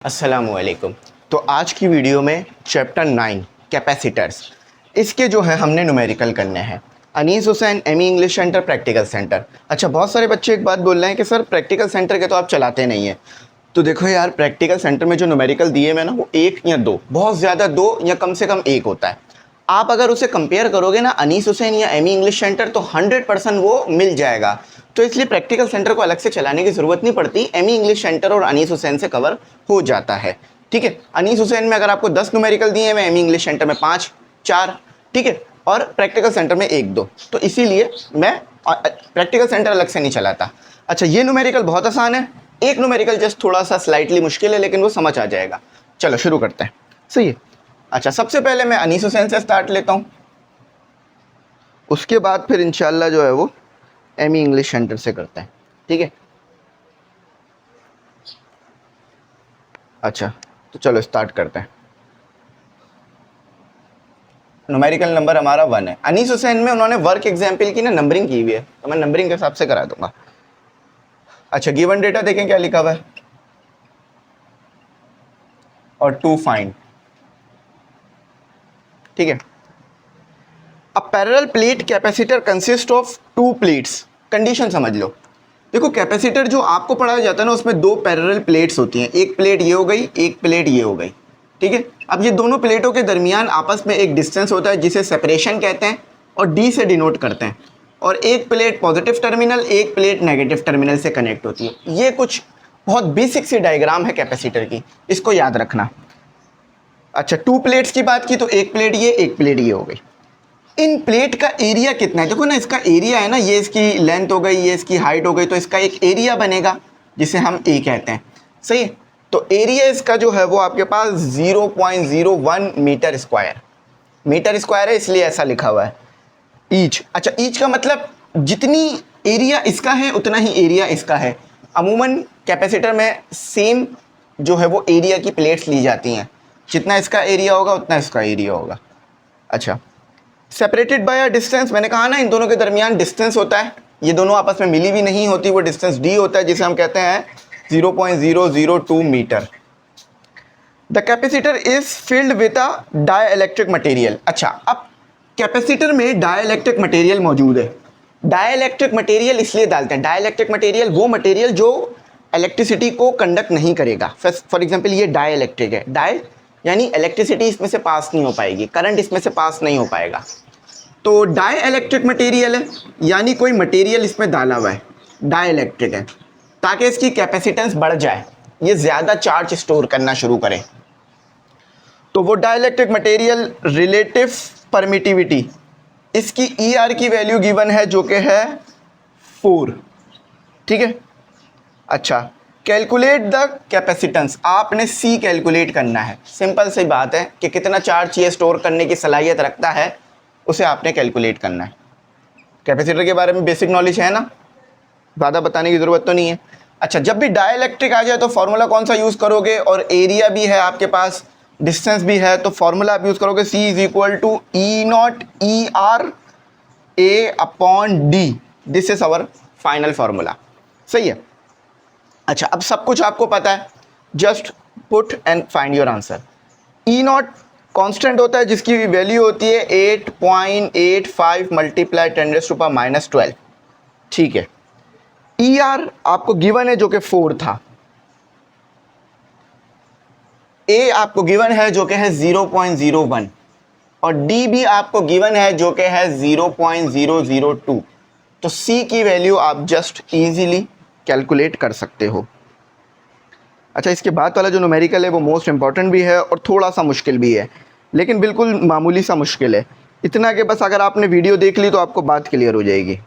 अस्सलामुअलैकुम। तो आज की वीडियो में चैप्टर 9 कैपेसिटर्स, इसके जो है हमने न्यूमेरिकल करने हैं। अनीस हुसैन, एमी इंग्लिश सेंटर, प्रैक्टिकल सेंटर। अच्छा, बहुत सारे बच्चे एक बात बोल रहे हैं कि सर प्रैक्टिकल सेंटर के तो आप चलाते नहीं हैं। तो देखो यार, प्रैक्टिकल सेंटर में जो न्यूमेरिकल दिए मैं ना, वो एक या दो, बहुत ज़्यादा दो या कम से कम एक होता है। आप अगर उसे कंपेयर करोगे ना अनीस हुसैन या एमी इंग्लिश सेंटर, तो 100% वो मिल जाएगा। तो इसलिए प्रैक्टिकल सेंटर को अलग से चलाने की ज़रूरत नहीं पड़ती, एमी इंग्लिश सेंटर और अनीस हुसैन से कवर हो जाता है। ठीक है, अनीस हुसैन में अगर आपको 10 न्यूमेरिकल दिए हैं, मैं एमी इंग्लिश सेंटर में 5 4, ठीक है, और प्रैक्टिकल सेंटर में 1 2। तो इसीलिए मैं प्रैक्टिकल सेंटर अलग से नहीं चलाता। अच्छा, ये न्यूमेरिकल बहुत आसान है, एक न्यूमेरिकल जस्ट थोड़ा सा स्लाइटली मुश्किल है, लेकिन वो समझ आ जाएगा। चलो शुरू करते हैं। सही है। अच्छा, सबसे पहले मैं अनीस हुसैन से स्टार्ट लेता हूँ, उसके बाद फिर इंशाल्लाह जो है वो एमी इंग्लिश सेंटर से करते हैं। ठीक है। अच्छा, तो चलो स्टार्ट करते हैं। न्यूमेरिकल नंबर हमारा 1 है। अनीस हुसैन में उन्होंने वर्क एग्जाम्पल की ना नंबरिंग की हुई है, तो मैं नंबरिंग के हिसाब से करा दूंगा। अच्छा, गिवन डेटा देखें क्या लिखा हुआ है, और 2 फाइंड। ठीक है। अब parallel plate capacitor consist of 2 plates. Condition समझ लो। देखो, कैपेसिटर जो आपको पढ़ाया जाता है ना, उसमें 2 पैरेलल प्लेट्स होती हैं। एक प्लेट ये हो गई, एक प्लेट ये हो गई। ठीक है। अब ये दोनों प्लेटों के दरमियान आपस में एक डिस्टेंस होता है जिसे सेपरेशन कहते हैं, और डी से डिनोट करते हैं। और एक प्लेट पॉजिटिव टर्मिनल, एक प्लेट नेगेटिव टर्मिनल से कनेक्ट होती है। ये कुछ बहुत बेसिक सी डायग्राम है कैपेसिटर की, इसको याद रखना। अच्छा, 2 प्लेट्स की बात की तो एक प्लेट ये, एक प्लेट ये हो गई। इन प्लेट का एरिया कितना है, देखो ना, इसका एरिया है ना, ये इसकी लेंथ हो गई, ये इसकी हाइट हो गई, तो इसका एक एरिया बनेगा जिसे हम ए कहते हैं। सही है। तो एरिया इसका जो है वो आपके पास 0.01 मीटर स्क्वायर। मीटर स्क्वायर है इसलिए ऐसा लिखा हुआ है, ईच। अच्छा, ईच का मतलब जितनी एरिया इसका है उतना ही एरिया इसका है। अमूमन कैपेसिटर में सेम जो है वो एरिया की प्लेट्स ली जाती हैं, जितना इसका एरिया होगा उतना इसका एरिया होगा। अच्छा, सेपरेटेड बाय अ डिस्टेंस, मैंने कहा ना इन दोनों के दरमियान डिस्टेंस होता है। ये दोनों आपस में मिली भी नहीं होती, वो डिस्टेंस डी होता है, जिसे हम कहते हैं 0.002 metre. The capacitor is filled with a dielectric material. अच्छा, अब कैपेसिटर में डाइइलेक्ट्रिक मटेरियल मौजूद है। डाइइलेक्ट्रिक मटेरियल इसलिए डालते हैं, डाइइलेक्ट्रिक मटेरियल वो मटेरियल जो इलेक्ट्रिसिटी को कंडक्ट नहीं करेगा। फॉर एग्जाम्पल ये डाइइलेक्ट्रिक है, डाई यानी इलेक्ट्रिसिटी इसमें से पास नहीं हो पाएगी, करंट इसमें से पास नहीं हो पाएगा। तो डाई इलेक्ट्रिक मटेरियल है, यानी कोई मटेरियल इसमें डाला हुआ है, डाई इलेक्ट्रिक है, ताकि इसकी कैपेसिटेंस बढ़ जाए, ये ज़्यादा चार्ज स्टोर करना शुरू करे। तो वो dielectric material relative permittivity, इसकी ई आर की वैल्यू गिवन है जो कि है 4। ठीक है। अच्छा, कैलकुलेट द कैपेसिटेंस, आपने सी कैलकुलेट करना है। सिंपल सी बात है कि कितना चार्ज ये स्टोर करने की सलाहियत रखता है, उसे आपने कैलकुलेट करना है। कैपेसिटर के बारे में बेसिक नॉलेज है ना, ज़्यादा बताने की ज़रूरत तो नहीं है। अच्छा, जब भी डाइइलेक्ट्रिक आ जाए तो फॉर्मूला कौन सा यूज़ करोगे, और एरिया भी है आपके पास, डिस्टेंस भी है, तो फॉर्मूला आप यूज़ करोगे C is equal to E naught E R A upon D. This is our final formula. सही है। अच्छा, अब सब कुछ आपको पता है, just put and find your answer. E naught constant होता है जिसकी वैल्यू होती है 8.85 मल्टीप्लाई 10⁻⁻12। ठीक है। ई आर आपको गिवन है जो कि 4 था, ए आपको गिवन है जो कि है 0.01, और डी भी आपको गिवन है जो कि है 0.002। तो सी की वैल्यू आप जस्ट इजीली कैलकुलेट कर सकते हो। अच्छा, इसके बाद वाला जो न्यूमेरिकल है वो मोस्ट इंपॉर्टेंट भी है और थोड़ा सा मुश्किल भी है, लेकिन बिल्कुल मामूली सा मुश्किल है। इतना कि बस अगर आपने वीडियो देख ली तो आपको बात क्लियर हो जाएगी।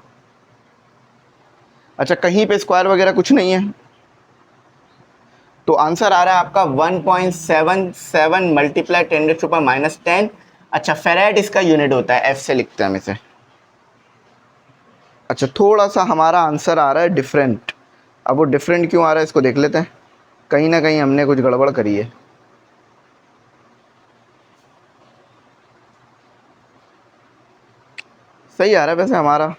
अच्छा, कहीं पे स्क्वायर वगैरह कुछ नहीं है, तो आंसर आ रहा है आपका 1.77 मल्टीप्लाई 10⁻⁻10। अच्छा, फेराड इसका यूनिट होता है, एफ से लिखते हैं हम इसे। अच्छा, थोड़ा सा हमारा आंसर आ रहा है डिफरेंट। अब वो डिफरेंट क्यों आ रहा है इसको देख लेते हैं, कहीं ना कहीं हमने कुछ गड़बड़ करी है। सही आ रहा है वैसे हमारा,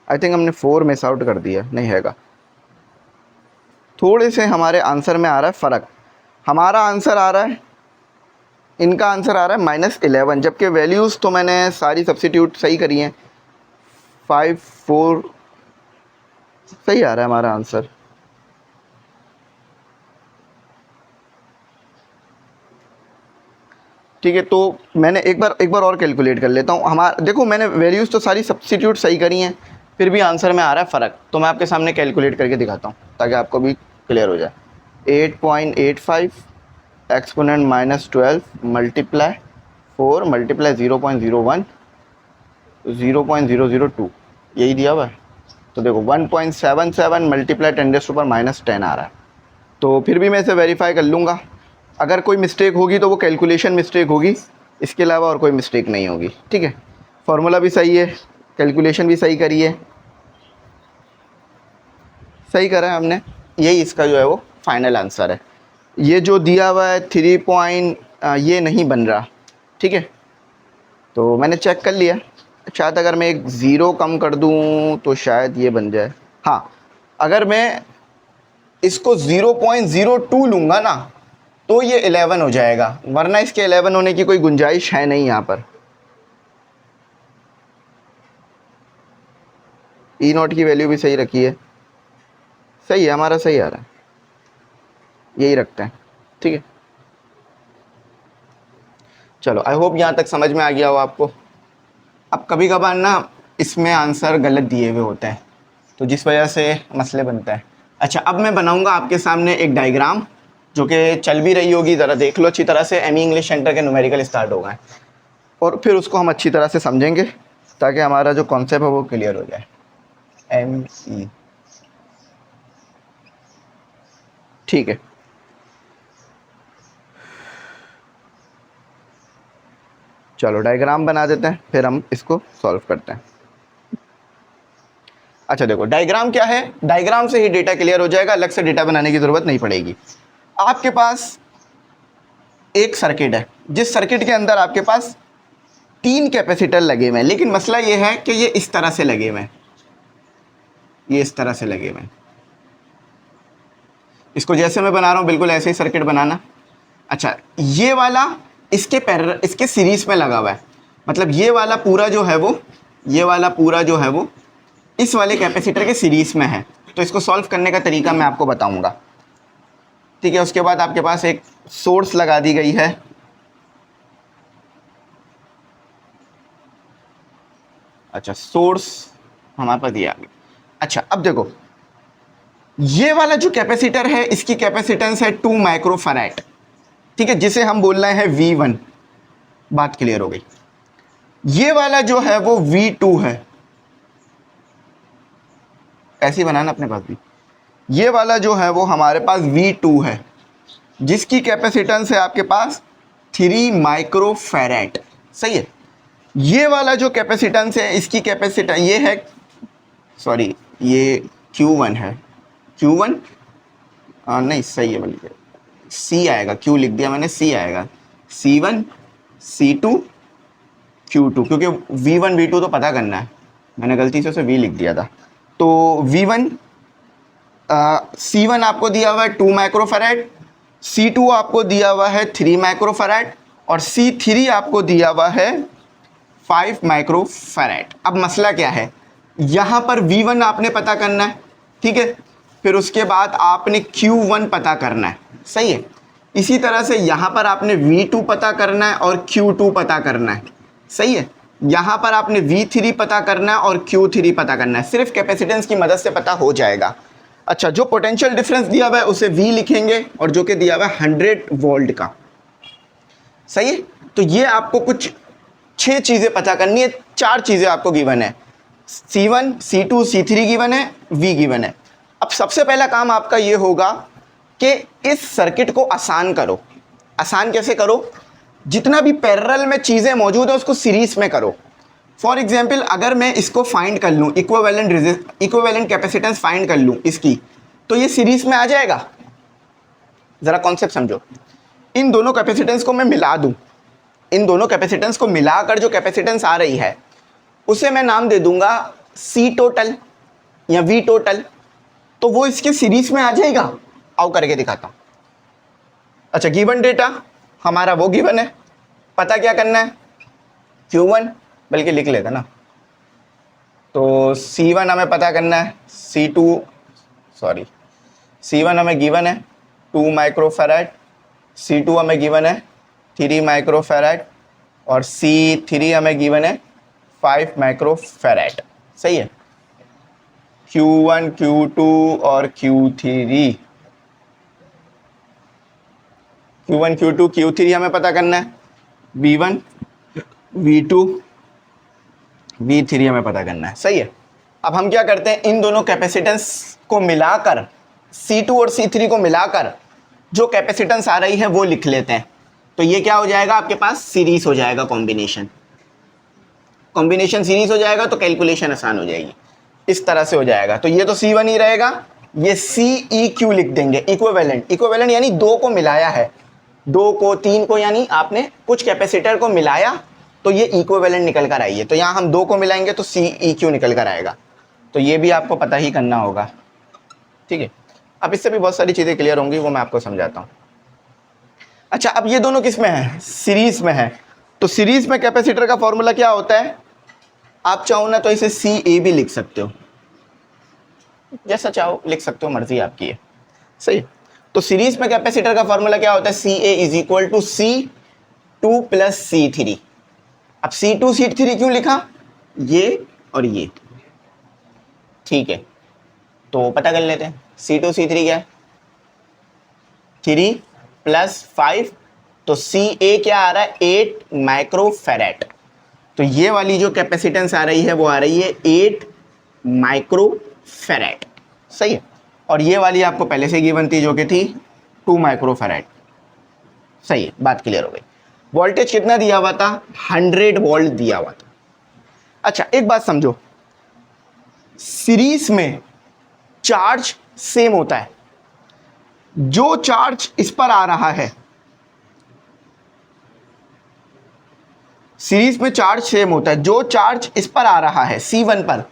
आई थिंक हमने 4 मिस आउट कर दिया, नहीं हैगा। थोड़े से हमारे आंसर में आ रहा है फ़र्क। हमारा आंसर आ रहा है, इनका आंसर आ रहा है -11, जबकि वैल्यूज़ तो मैंने सारी सब्स्टिट्यूट सही करी हैं। 5 4 सही आ रहा है हमारा आंसर। ठीक है, तो मैंने एक बार और कैलकुलेट कर लेता हूँ। हमारा देखो, मैंने वैल्यूज़ तो सारी सब्स्टिट्यूट सही करी हैं, फिर भी आंसर में आ रहा है फ़र्क। तो मैं आपके सामने कैलकुलेट करके दिखाता हूँ ताकि आपको भी क्लियर हो जाए। 8.85 एक्सपोनेंट -12 मल्टीप्लाई 4 मल्टीप्लाई 0.01 0.002 यही दिया हुआ है। तो देखो 1.77 मल्टीप्लाई 10⁻10 आ रहा है। तो फिर भी मैं इसे वेरीफाई कर लूँगा। अगर कोई मिस्टेक होगी तो वो कैलकुलेशन मिस्टेक होगी, इसके अलावा और कोई मिस्टेक नहीं होगी। ठीक है, फार्मूला भी सही है, कैलकुलेशन भी सही करी है, सही करा है हमने। यही इसका जो है वो फाइनल आंसर है। ये जो दिया हुआ है 3 पॉइंट ये नहीं बन रहा। ठीक है, तो मैंने चेक कर लिया, शायद अगर मैं एक ज़ीरो कम कर दूं तो शायद ये बन जाए। हाँ, अगर मैं इसको 0.02 लूँगा ना तो ये 11 हो जाएगा, वरना इसके 11 होने की कोई गुंजाइश है नहीं यहाँ पर। ई नॉट की वैल्यू भी सही रखी है, सही है, हमारा सही आ रहा है, यही रखते हैं। ठीक है, चलो, आई होप यहाँ तक समझ में आ गया हो आपको। अब कभी कभार ना इसमें आंसर गलत दिए हुए होते हैं, तो जिस वजह से मसले बनते हैं। अच्छा, अब मैं बनाऊंगा आपके सामने एक डायग्राम जो कि चल भी रही होगी, ज़रा देख लो अच्छी तरह से। एमी इंग्लिश सेंटर के न्यूमेरिकल स्टार्ट हो गए और फिर उसको हम अच्छी तरह से समझेंगे ताकि हमारा जो कॉन्सेप्ट है वो क्लियर हो जाए। ME, ठीक है, चलो डायग्राम बना देते हैं, फिर हम इसको सॉल्व करते हैं। अच्छा देखो, डायग्राम क्या है, डायग्राम से ही डेटा क्लियर हो जाएगा, अलग से डेटा बनाने की ज़रूरत नहीं पड़ेगी। आपके पास एक सर्किट है, जिस सर्किट के अंदर आपके पास 3 कैपेसिटर लगे हुए हैं, लेकिन मसला ये है कि ये इस तरह से लगे हुए हैं, ये इस तरह से लगे हुए हैं। इसको जैसे मैं बना रहा हूँ बिल्कुल ऐसे ही सर्किट बनाना। अच्छा, ये वाला इसके सीरीज में लगा हुआ है, मतलब ये वाला पूरा जो है वो, ये वाला पूरा जो है वो इस वाले कैपेसिटर के सीरीज में है। तो इसको सॉल्व करने का तरीका मैं आपको बताऊंगा। ठीक है, उसके बाद आपके पास एक सोर्स लगा दी गई है, अच्छा सोर्स हमारे पास दिया गया। अच्छा, अब देखो, ये वाला जो कैपेसिटर है इसकी कैपेसिटेंस है 2 माइक्रोफैराड। ठीक है, जिसे हम बोल रहे हैं V1। बात क्लियर हो गई। ये वाला जो है वो V2 है, ऐसे ही बनाना अपने पास भी। ये वाला जो है वो हमारे पास V2 है, जिसकी कैपेसिटेंस है आपके पास 3 माइक्रोफैराड। सही है, ये वाला जो कैपेसिटेंस है इसकी कैपेसिटेंस ये है, सॉरी ये Q1 है, Q1 नहीं सही है, बल्कि C आएगा, Q लिख दिया मैंने, C आएगा, C1 C2 Q2, क्योंकि V1 V2 तो पता करना है, मैंने गलती से उसे V लिख दिया था। तो V1 C1 आपको दिया हुआ है 2 माइक्रोफैराड, C2 आपको दिया हुआ है 3 माइक्रोफैराड और C3 आपको दिया हुआ है 5 माइक्रोफैराड। अब मसला क्या है, यहाँ पर V1 आपने पता करना है, ठीक है, फिर उसके बाद आपने Q1 पता करना है। सही है, इसी तरह से यहाँ पर आपने V2 पता करना है और Q2 पता करना है। सही है, यहाँ पर आपने V3 पता करना है और Q3 पता करना है। सिर्फ कैपेसिटेंस की मदद से पता हो जाएगा। अच्छा, जो पोटेंशियल डिफरेंस दिया हुआ है उसे V लिखेंगे और जो कि दिया हुआ है 100 वोल्ट का। सही है, तो ये आपको कुछ 6 चीज़ें पता करनी है, 4 चीज़ें आपको गिवन है, C1 C2 C3 गिवन है, V गिवन है। अब सबसे पहला काम आपका ये होगा कि इस सर्किट को आसान करो। आसान कैसे करो, जितना भी पैरेलल में चीज़ें मौजूद है उसको सीरीज में करो। फॉर एग्जाम्पल, अगर मैं इसको फाइंड कर लूँ, इक्विवेलेंट कैपेसिटेंस फाइंड कर लूँ इसकी, तो ये सीरीज में आ जाएगा। ज़रा कॉन्सेप्ट समझो, इन दोनों कैपेसिटेंस को मैं मिला दूँ, इन दोनों कैपेसिटेंस को मिलाकर जो कैपेसिटेंस आ रही है उसे मैं नाम दे दूंगा C टोटल या V टोटल, तो वो इसके सीरीज में आ जाएगा। आओ करके दिखाता हूँ। अच्छा, गिवन डेटा हमारा वो गिवन है, पता क्या करना है, Q1, बल्कि लिख लेते ना, तो C1 हमें पता करना है, C1 हमें गिवन है 2 माइक्रोफैराड, C2 हमें गिवन है 3 माइक्रोफैराड और C3 हमें गिवन है 5 माइक्रोफैराड। सही है। Q1, Q2 और Q3, Q1, Q2, Q3 हमें पता करना है, V1, V2, V3 हमें पता करना है। सही है। अब हम क्या करते हैं, इन दोनों कैपेसिटेंस को मिलाकर, C2 और C3 को मिलाकर जो कैपेसिटेंस आ रही है वो लिख लेते हैं। तो ये क्या हो जाएगा आपके पास, सीरीज हो जाएगा, कॉम्बिनेशन सीरीज हो जाएगा, तो कैलकुलेशन आसान हो जाएगी। इस तरह से हो जाएगा। तो ये तो C1 ही रहेगा, ये CEQ लिख देंगे, इक्विवेलेंट यानी दो को मिलाया है, दो को, तीन को, यानी आपने कुछ कैपेसिटर को मिलाया तो ये इक्विवेलेंट निकल कर आई है। तो यहाँ हम दो को मिलाएंगे तो CEQ निकल कर आएगा। तो ये भी आपको पता ही करना होगा। ठीक है। अब इससे भी बहुत सारी चीज़ें क्लियर होंगी, वो मैं आपको समझाता हूँ। अच्छा, अब ये दोनों किस में है, सीरीज में है। तो सीरीज में कैपेसिटर का फॉर्मूला क्या होता है, आप चाहो ना तो इसे CA भी लिख सकते हो, जैसा चाहो लिख सकते हो, मर्जी आपकी है। सही। तो सीरीज में कैपेसिटर का फॉर्मूला क्या होता है, CA is equal to C2 plus C3। अब C2 C3 क्यों लिखा, ये और ये, ठीक है। तो पता कर लेते हैं, C2 C3 क्या है, 3 प्लस 5, तो CA क्या आ रहा है, 8 माइक्रोफैराड। तो ये वाली जो कैपेसिटेंस आ रही है वो आ रही है 8 माइक्रोफैराड। सही है। और ये वाली आपको पहले से गिवन थी, जो कि थी 2 माइक्रोफैराड। सही है, बात क्लियर हो गई। वोल्टेज कितना दिया हुआ था, 100 वोल्ट दिया हुआ था। अच्छा, एक बात समझो, सीरीज में चार्ज सेम होता है, जो चार्ज इस पर आ रहा है, सीरीज में चार्ज सेम होता है, जो चार्ज इस पर आ रहा है C1 पर,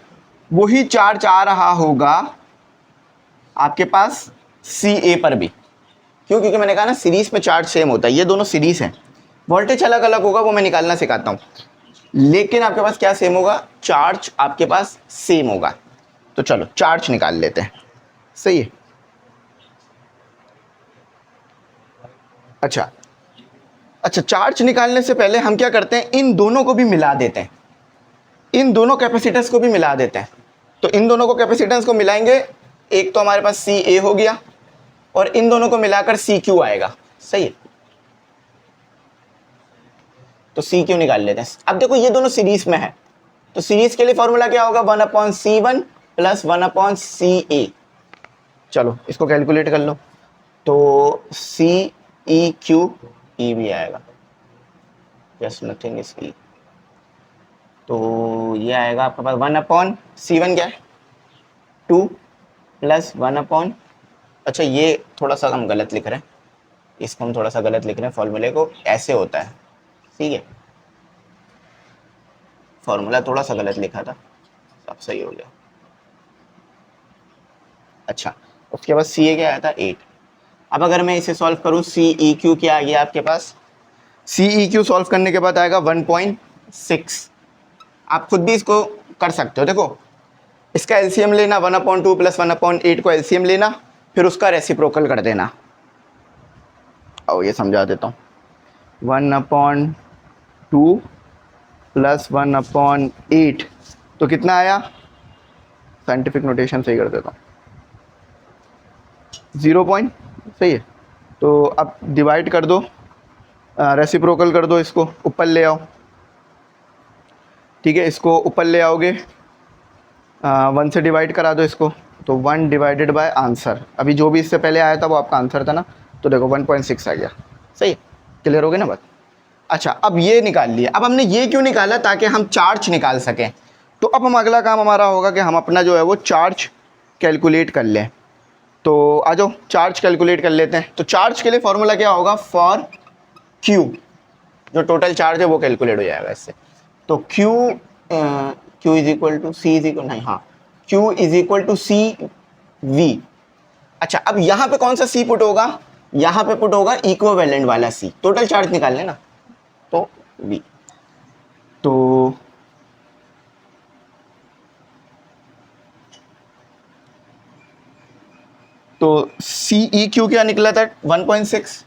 वही चार्ज आ रहा होगा आपके पास CA पर भी। क्यों, क्योंकि मैंने कहा ना सीरीज में चार्ज सेम होता है, ये दोनों सीरीज हैं। वोल्टेज अलग अलग होगा, वो मैं निकालना सिखाता हूं, लेकिन आपके पास क्या सेम होगा, चार्ज आपके पास सेम होगा। तो चलो चार्ज निकाल लेते हैं। सही है। अच्छा, चार्ज निकालने से पहले हम क्या करते हैं, इन दोनों को भी मिला देते हैं, इन दोनों कैपेसिटेंस को भी मिला देते हैं। तो इन दोनों को कैपेसिटेंस को मिलाएंगे, एक तो हमारे पास CA हो गया और इन दोनों को मिलाकर CQ आएगा। सही है। तो CQ निकाल लेते हैं। अब देखो ये दोनों सीरीज में है, तो सीरीज के लिए फॉर्मूला क्या होगा, 1/C1 प्लस 1/CA। चलो इसको कैलकुलेट कर लो, तो CEQ E भी आएगा, जस्ट नथिंग इज E। तो ये आएगा आपके पास 1/C1 क्या है, 2 प्लस 1/, अच्छा ये थोड़ा सा हम गलत लिख रहे हैं, इसको हम थोड़ा सा गलत लिख रहे हैं, फॉर्मूले को ऐसे होता है। ठीक है, फॉर्मूला थोड़ा सा गलत लिखा था, अब सही हो गया। अच्छा, उसके बाद CA क्या आया था, 8। अब अगर मैं इसे सॉल्व करूं, CEQ क्या आ गया आपके पास, CEQ सॉल्व करने के बाद आएगा 1.6। आप खुद भी इसको कर सकते हो। देखो इसका LCM लेना, 1/2 प्लस 1/8 को LCM लेना, फिर उसका रेसिप्रोकल कर देना। आओ ये समझा देता हूँ, 1/2 प्लस 1/8 तो कितना आया, साइंटिफिक नोटेशन सही कर देता हूँ, 0 पॉइंट। सही है। तो अब डिवाइड कर दो, रेसिप्रोकल कर दो, इसको ऊपर ले आओ। ठीक है, इसको ऊपर ले आओगे, 1 से डिवाइड करा दो इसको, तो 1 डिवाइडेड बाय आंसर, अभी जो भी इससे पहले आया था वो आपका आंसर था ना, तो देखो 1.6 आ गया। सही है, क्लियर हो गया ना बात। अच्छा, अब ये निकाल लिया। अब हमने ये क्यों निकाला, ताकि हम चार्ज निकाल सकें। तो अब हम अगला काम हमारा होगा कि हम अपना जो है वो चार्ज कैलकुलेट कर लें। तो आ जाओ चार्ज कैलकुलेट कर लेते हैं। तो चार्ज के लिए फॉर्मूला क्या होगा, फॉर Q, जो टोटल चार्ज है वो कैलकुलेट हो जाएगा इससे। तो Q is equal to C is equal, नहीं हाँ, Q is equal to CV। अच्छा, अब यहाँ पे कौन सा सी पुट होगा, यहाँ पे पुट होगा इक्विवेलेंट वाला सी, टोटल चार्ज निकाल लेना, तो वी, तो सी ई क्यू क्या निकला था 1.6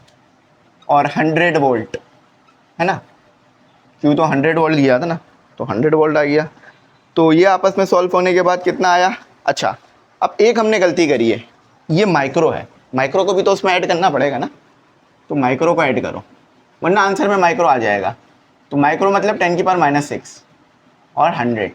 और 100 वोल्ट है ना, क्यू तो 100 वोल्ट दिया था ना, तो 100 वोल्ट आ गया। तो ये आपस में सॉल्व होने के बाद कितना आया। अच्छा, अब एक हमने गलती करी है, ये माइक्रो है, माइक्रो को भी तो उसमें ऐड करना पड़ेगा ना, तो माइक्रो को ऐड करो, वरना आंसर में माइक्रो आ जाएगा। तो माइक्रो मतलब 10⁻⁻6 और 100।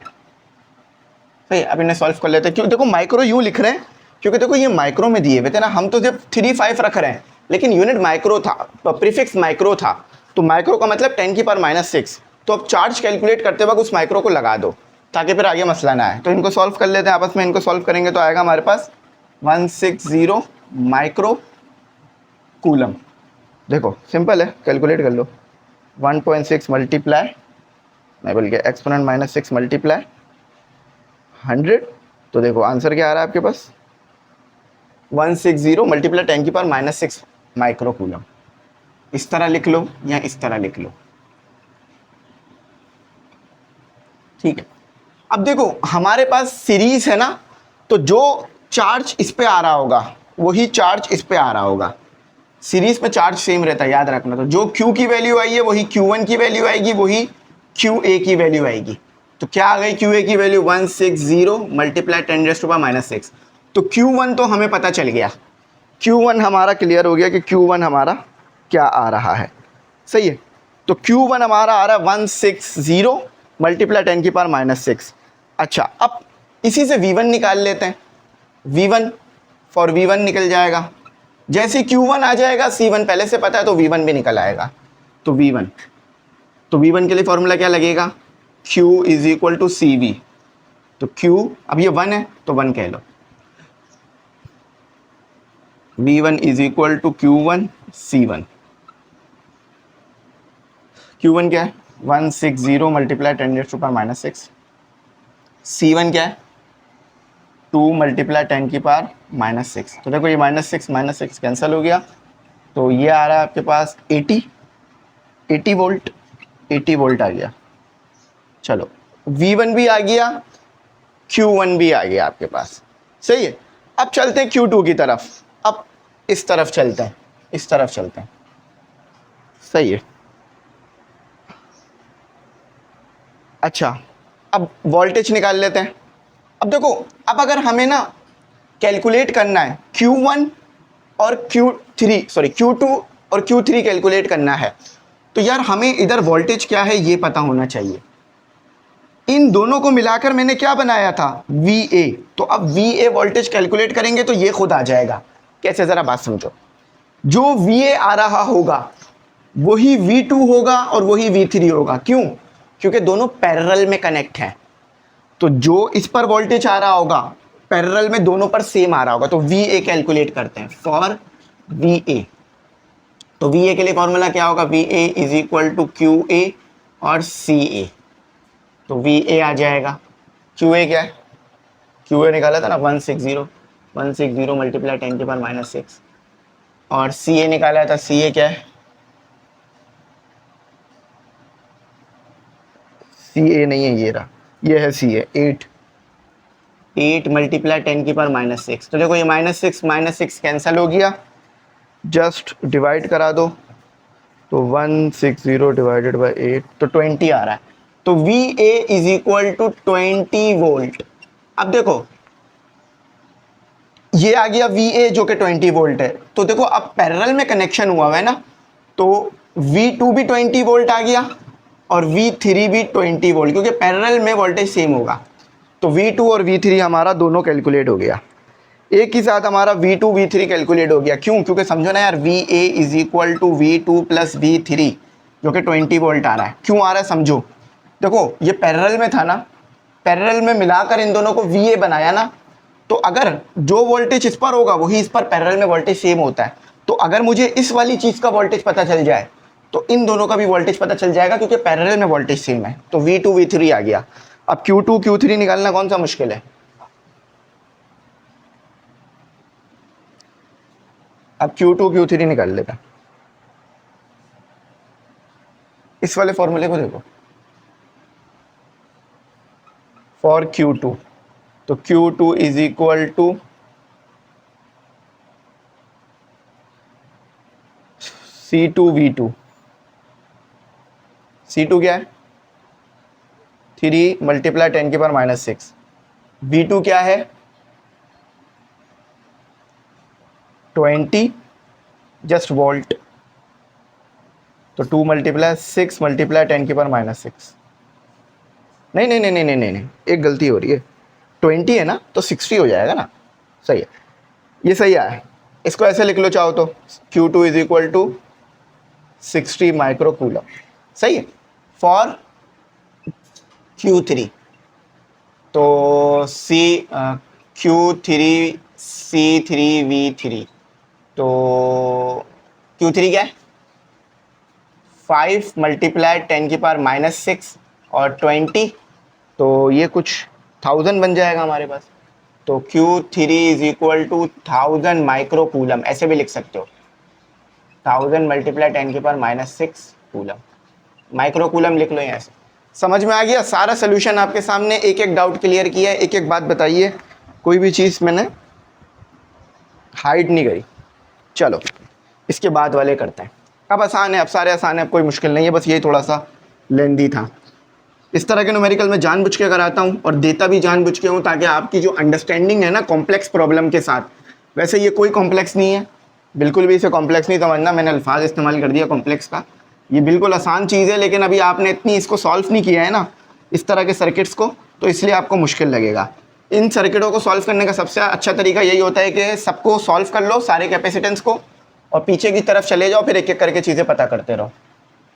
सही, अब इन्हें सॉल्व कर लेते हैं। क्यों, देखो माइक्रो यूँ लिख रहे हैं क्योंकि देखो ये माइक्रो में दिए हुए थे ना, हम तो जब 3-5 रख रहे हैं, लेकिन यूनिट माइक्रो था, प्रीफिक्स माइक्रो था, तो माइक्रो का मतलब 10⁻⁻6। तो अब चार्ज कैलकुलेट करते वक्त उस माइक्रो को लगा दो ताकि फिर आगे मसला ना आए। तो इनको सॉल्व कर लेते हैं आपस में, इनको सॉल्व करेंगे तो आएगा हमारे पास 160 माइक्रो कूलम। देखो सिंपल है, कैलकुलेट कर लो, 1.6 मल्टीप्लाई, मैं बोल गया एक्सपोनेंट -6 मल्टीप्लाई 100, तो देखो आंसर क्या आ रहा है आपके पास 160 मल्टीप्लाई 10⁻⁻6 माइक्रो कूलम। इस तरह लिख लो या इस तरह लिख लो, ठीक है। अब देखो हमारे पास सीरीज है ना, तो जो चार्ज इस पे आ रहा होगा वही चार्ज इस पे आ रहा होगा, सीरीज में चार्ज सेम रहता है, याद रखना। तो जो Q की वैल्यू आई है वही Q1 की वैल्यू आएगी, वही QA की वैल्यू आएगी। तो क्या आ गई QA की वैल्यू 160 मल्टीप्लाई 10⁻⁻6। तो Q1 तो हमें पता चल गया, Q1 हमारा क्लियर हो गया कि Q1 हमारा क्या आ रहा है, सही है। तो Q1 हमारा आ रहा है 160 मल्टीप्लाई 10⁻⁻6। अच्छा, अब इसी से V1 निकाल लेते हैं, V1 फॉर V1 निकल जाएगा, जैसे Q1 आ जाएगा C1 पहले से पता है तो V1 भी निकल आएगा। तो V1 के लिए फॉर्मूला क्या लगेगा, Q is equal to CV। तो Q, अब ये 1 है तो 1 कह लो, V1 is equal to Q1 C1। Q1 क्या है 160 मल्टीप्लाई 10⁻⁻6, C1 क्या है 2 मल्टीप्लाई 10⁻⁻6। तो देखो ये -6 कैंसिल हो गया, तो ये आ रहा है आपके पास 80 वोल्ट, 80 वोल्ट आ गया। चलो V1 भी आ गया, Q1 भी आ गया आपके पास, सही है। अब चलते हैं Q2 की तरफ, अब इस तरफ चलते हैं, इस तरफ चलते हैं, सही है। अच्छा, अब वोल्टेज निकाल लेते हैं। अब देखो, अब अगर हमें ना कैलकुलेट करना है Q1 और Q2 और Q3 कैलकुलेट करना है, तो यार हमें इधर वोल्टेज क्या है ये पता होना चाहिए। इन दोनों को मिलाकर मैंने क्या बनाया था VA, तो अब VA वोल्टेज कैलकुलेट करेंगे तो ये खुद आ जाएगा। कैसे, जरा बात समझो, जो VA आ रहा होगा वही V2 होगा और वही V3 होगा। क्यों, क्योंकि दोनों पैरेलल में कनेक्ट हैं, तो जो इस पर वोल्टेज आ रहा होगा पैरेलल में दोनों पर सेम आ रहा होगा। तो VA कैलकुलेट करते हैं फॉर VA। तो VA के लिए फॉर्मूला क्या होगा, VA is equal to QA और CA। तो VA आ जाएगा, QA क्या है, QA निकाला था ना 160 मल्टीप्लाई 10⁻⁻6, और CA निकाला था, CA क्या है, CA नहीं है, ये रहा, ये है CA 8 मल्टीप्लाई 10⁻⁻6। तो देखो ये -6 कैंसिल हो गया, जस्ट डिवाइड करा दो, तो 160 डिवाइडेड बाई 8, तो 20 आ रहा है। तो VA is equal to 20 volt. अब देखो ये आ गया VA जो कि 20 वोल्ट है, तो देखो अब पैरेलल में कनेक्शन हुआ है ना, तो V2 भी 20 वोल्ट आ गया और V3 भी 20 वोल्ट, क्योंकि पैरेलल में वोल्टेज सेम होगा। तो V2 और V3 हमारा दोनों कैलकुलेट हो गया, एक ही साथ हमारा V2 V3 कैलकुलेट हो गया। क्यों, क्योंकि समझो ना यार, VA is equal to V2 plus V3 जो कि 20 वोल्ट आ रहा है। क्यों आ रहा है समझो, देखो ये पैरेलल में था ना, पैरेलल में मिलाकर इन दोनों को VA बनाया ना, तो अगर जो वोल्टेज इस पर होगा वही इस पर पैरेलल में वोल्टेज सेम होता है। तो अगर मुझे इस वाली चीज़ का वोल्टेज पता चल जाए तो इन दोनों का भी वोल्टेज पता चल जाएगा, क्योंकि पैरेलल में वोल्टेज सेम है। तो V2 V3 आ गया। अब Q2 Q3 निकालना कौन सा मुश्किल है, अब Q2 Q3 निकाल लेता, इस वाले फॉर्मूले को देखो फॉर Q2, तो Q2 is equal to C2V2। C2 क्या है 3 मल्टीप्लाई 10⁻⁶। V2 क्या है 20 जस्ट वोल्ट, तो 2 मल्टीप्लाई 6 मल्टीप्लाई 10⁻⁶। नहीं नहीं नहीं नहीं नहीं नहीं, एक गलती हो रही है, 20 है ना तो 60 हो जाएगा ना, सही है, ये सही आया। इसको ऐसे लिख लो चाहो तो Q2 is equal to 60 micro coulomb, सही है। फॉर Q3 तो Q3 C3V3, तो Q3 क्या है 5 मल्टीप्लाई 10⁻⁶ और 20, तो ये कुछ 1000 बन जाएगा हमारे पास। तो Q3 is equal to 1000 micro coulomb, ऐसे भी लिख सकते हो 1000 मल्टीप्लाई 10⁻⁶ कूलम, माइक्रो कूलम लिख लो यहाँ से। समझ में आ गया सारा सोल्यूशन आपके सामने, एक एक डाउट क्लियर किया है। एक एक बात बताइए, कोई भी चीज़ मैंने हाइड नहीं करी। चलो इसके बाद वाले करते हैं, अब आसान है, अब सारे आसान है, अब कोई मुश्किल नहीं है, बस यही थोड़ा सा लेंदी था। इस तरह के न्यूमेरिकल मैं जानबूझ के कराता हूँ और देता भी जानबूझ के हूँ, ताकि आपकी जो अंडरस्टैंडिंग है ना कॉम्प्लेक्स प्रॉब्लम के साथ, वैसे ये कोई कॉम्प्लेक्स नहीं है, बिल्कुल भी इसे कॉम्प्लेक्स नहीं समझना, मैंने अल्फाज इस्तेमाल कर दिया कॉम्प्लेक्स का, ये बिल्कुल आसान चीज़ है, लेकिन अभी आपने इतनी इसको सॉल्व नहीं किया है ना इस तरह के सर्किट्स को, तो इसलिए आपको मुश्किल लगेगा। इन सर्किटों को सॉल्व करने का सबसे अच्छा तरीका यही होता है कि सबको सॉल्व कर लो, सारे कैपेसिटेंस को, और पीछे की तरफ चले जाओ, फिर एक एक करके चीज़ें पता करते रहो।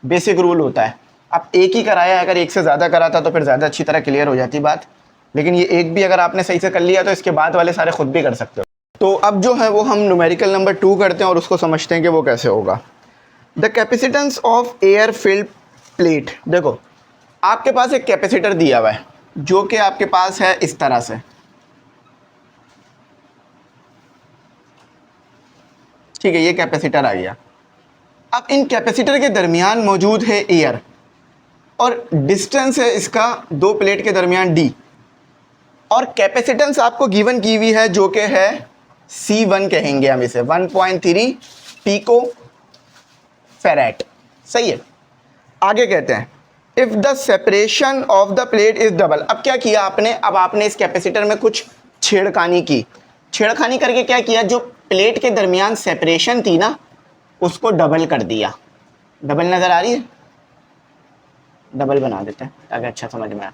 बेसिक रूल होता है। अब एक ही कराया, अगर एक से ज़्यादा कराता तो फिर ज़्यादा अच्छी तरह क्लियर हो जाती बात, लेकिन ये एक भी अगर आपने सही से कर लिया तो इसके बाद वाले सारे खुद भी कर सकते हो। तो अब जो है वो हम न्यूमेरिकल नंबर 2 करते हैं और उसको समझते हैं कि वो कैसे होगा। The capacitance of air filled plate. देखो आपके पास एक कैपेसिटर दिया हुआ है जो कि आपके पास है इस तरह से, ठीक है, ये कैपेसिटर आ गया। अब इन कैपेसिटर के दरमियान मौजूद है एयर, और डिस्टेंस है इसका दो प्लेट के दरमियान d, और कैपेसिटेंस आपको गिवन की हुई है जो कि है C1 कहेंगे हम इसे, 1.3 पिको फेरेट, सही है। आगे कहते हैं if the separation of the plate is double. अब क्या किया आपने, अब आपने इस कैपेसिटर में कुछ छेड़खानी की, छेड़खानी करके क्या किया, जो प्लेट के दरमियान सेपरेशन थी ना उसको डबल कर दिया। डबल नजर आ रही है, डबल बना देते हैं ताकि अच्छा समझ में आए।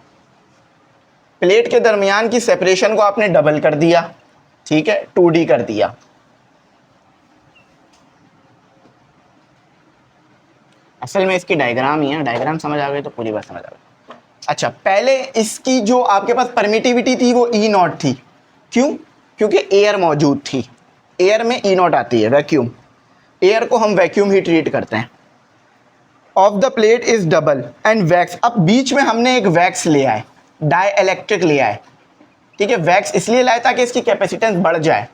प्लेट के दरमियान की सेपरेशन को आपने डबल कर दिया, ठीक है, 2D कर दिया। असल में इसकी डायग्राम ही है, डायग्राम समझ आ गई तो पूरी बात समझ आ गई। अच्छा, पहले इसकी जो आपके पास परमिटिविटी थी वो E0 थी, क्यों, क्योंकि एयर मौजूद थी, एयर में E0 आती है, वैक्यूम, एयर को हम वैक्यूम ही ट्रीट करते हैं। Of the plate is double and wax. अब बीच में हमने एक वैक्स लिया है, डाई इलेक्ट्रिक लिया है, ठीक है, वैक्स इसलिए लाया ताकि इसकी कैपेसिटेंस बढ़ जाए।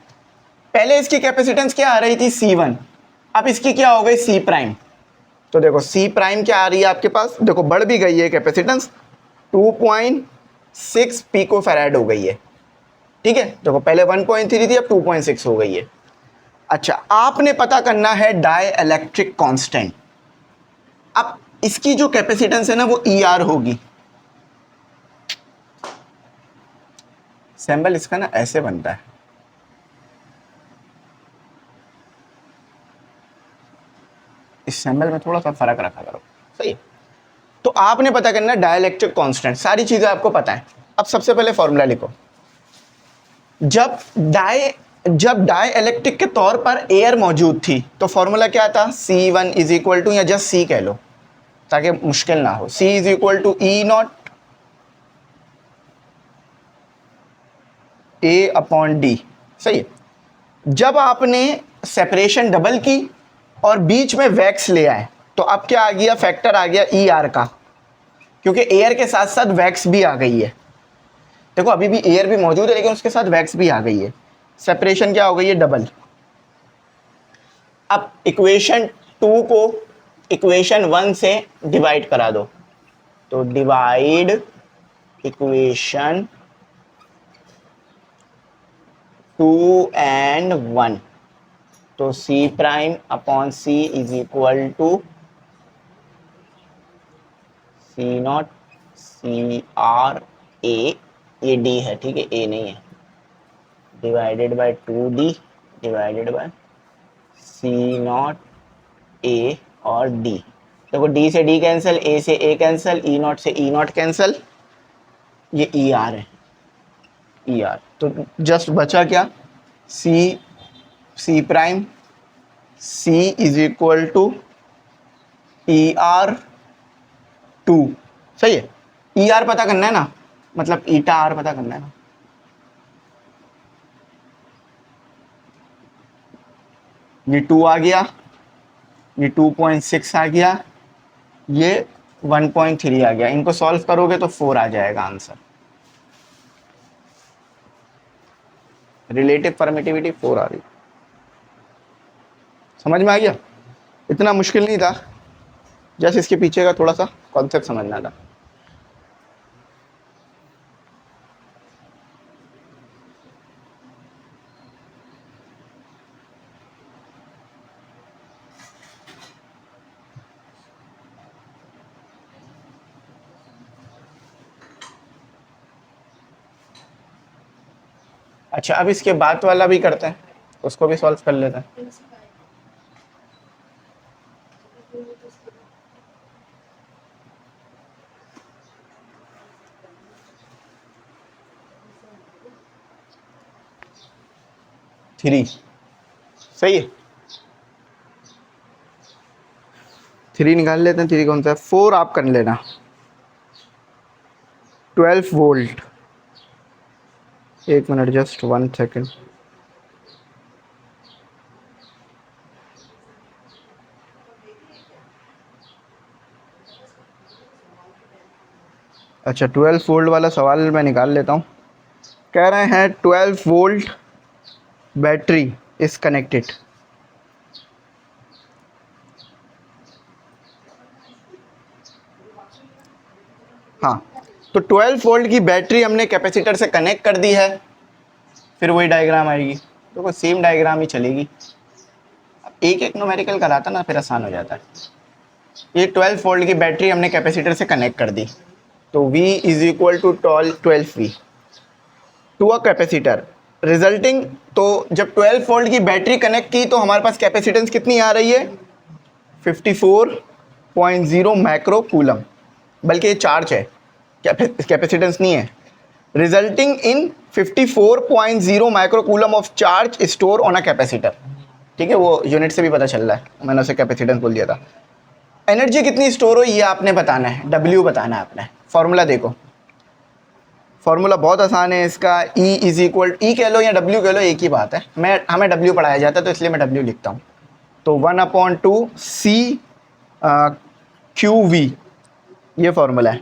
पहले इसकी कैपेसिटेंस क्या आ रही थी C1, अब इसकी क्या हो गई C'। तो देखो C' क्या आ रही है आपके पास, देखो बढ़ भी गई है कैपेसिटेंस, 2.6 पिको फैराड हो गई है, ठीक है, देखो पहले 1.3 थी अब 2.6 हो गई है। अच्छा, आपने पता करना है डाई इलेक्ट्रिक कांस्टेंट। अब इसकी जो कैपेसिटेंस है ना वो ER होगी। सैंबल इसका ना ऐसे बनता है, इस सैंबल में थोड़ा सा फर्क रखा करो, सही है। तो आपने पता करना है डाइलेक्ट्रिक कांस्टेंट, सारी चीजें आपको पता है। अब सबसे पहले फॉर्मूला लिखो, जब डाई इलेक्ट्रिक के तौर पर एयर मौजूद थी तो फॉर्मूला क्या था, C1 इज इक्वल टू, या जस्ट C कह लो ताकि मुश्किल ना हो, C is equal to E0 A/D, सही है। जब आपने सेपरेशन डबल की और बीच में वैक्स ले आए तो अब क्या आ गया, फैक्टर आ गया ER का, क्योंकि एयर के साथ साथ वैक्स भी आ गई है। देखो अभी भी एयर भी मौजूद है लेकिन उसके साथ वैक्स भी आ गई है, सेपरेशन क्या हो गई है, डबल। अब इक्वेशन 2 को इक्वेशन 1 से डिवाइड करा दो, तो डिवाइड इक्वेशन 2 एंड 1, तो C prime upon C is equal to C0 CRA, ये D है, ठीक है, A नहीं है, divided by 2D divided by C0 A और D। देखो D से D कैंसिल, A से A कैंसिल, E0 से E0 कैंसिल, ये ER है, ER। तो जस्ट बचा क्या, C prime C is equal to ER 2, सही है। ER पता करना है ना, मतलब ईटा R पता करना है ना। ये 2 आ गया, ये 2.6 आ गया, ये 1.3 आ गया। इनको सॉल्व करोगे तो 4 आ जाएगा आंसर। रिलेटिव परमिटिविटी 4 आ रही, समझ में आ गया? इतना मुश्किल नहीं था, जैसे इसके पीछे का थोड़ा सा कॉन्सेप्ट समझना था। अच्छा, अब इसके बाद वाला भी करते हैं, उसको भी सॉल्व कर लेते हैं। थ्री, सही है, 3 निकाल लेते हैं। 3 कौन सा है? 4 आप कर लेना। 12 वोल्ट, एक मिनट, जस्ट 1 सेकेंड। अच्छा, 12 वोल्ट वाला सवाल मैं निकाल लेता हूँ। कह रहे हैं 12 वोल्ट बैटरी इज कनेक्टेड। हाँ, तो 12 वोल्ट की बैटरी हमने कैपेसिटर से कनेक्ट कर दी है, फिर वही डायग्राम आएगी, तो वो सेम डायग्राम ही चलेगी। एक एक न्यूमेरिकल कराता ना, फिर आसान हो जाता है। ये 12 वोल्ट की बैटरी हमने कैपेसिटर से कनेक्ट कर दी, तो V is equal to 12V to a capacitor resulting. तो जब 12 वोल्ट की बैटरी कनेक्ट की तो हमारे पास कैपेसिटेंस कितनी आ रही है? 54.0 माइक्रो कूलम, बल्कि ये चार्ज है, कैपेसिटेंस नहीं है। Resulting in 54.0 micro coulomb of charge store on a capacitor. ठीक है, वो यूनिट से भी पता चल रहा है, मैंने उसे कैपेसिटेंस बोल दिया था। एनर्जी कितनी स्टोर हो ये आपने बताना है, W बताना है आपने। फॉर्मूला देखो, फॉर्मूला बहुत आसान है इसका। E इज इक्वल, E कह लो या W कह लो, एक ही बात है। हमें W पढ़ाया जाता है तो इसलिए मैं W लिखता हूँ। तो 1/2 C QV, ये फॉर्मूला है।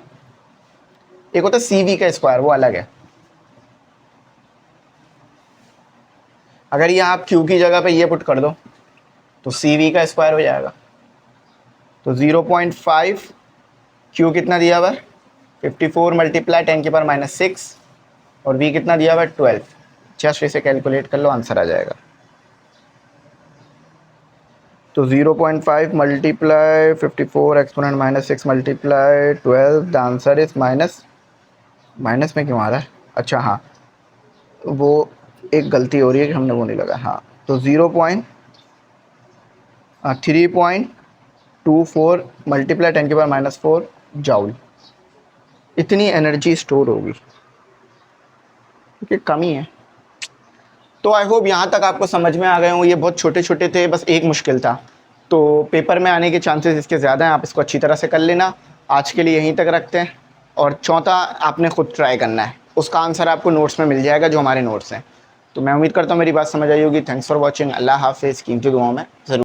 एक होता है CV का स्क्वायर, वो अलग है। अगर ये आप Q की जगह पे ये पुट कर दो तो CV का स्क्वायर हो जाएगा। तो 0.5, Q कितना दिया हुआ है? 54 मल्टीप्लाई 10⁻⁶, और V कितना दिया हुआ है? 12। जस्ट इसे कैलकुलेट कर लो, आंसर आ जाएगा। तो 0.5 multiply 54 exponent -6 multiply 12, the answer is minus में क्यों आ रहा है? अच्छा हाँ, वो एक गलती हो रही है कि हमने वो नहीं लगा। हाँ, तो 3.24 मल्टीप्लाई 10⁻⁴ जाउल, इतनी एनर्जी स्टोर होगी, क्योंकि कमी है। तो आई होप यहाँ तक आपको समझ में आ गए हों। ये बहुत छोटे छोटे थे, बस एक मुश्किल था, तो पेपर में आने के चांसेस इसके ज़्यादा हैं। आप इसको अच्छी तरह से कर लेना। आज के लिए यहीं तक रखते हैं, और चौथा आपने खुद ट्राई करना है, उसका आंसर आपको नोट्स में मिल जाएगा, जो हमारे नोट्स हैं। तो मैं उम्मीद करता हूँ मेरी बात समझ आई होगी। Thanks for watching. अल्लाह हाफिज़। कीमती दुआओं में ज़रूर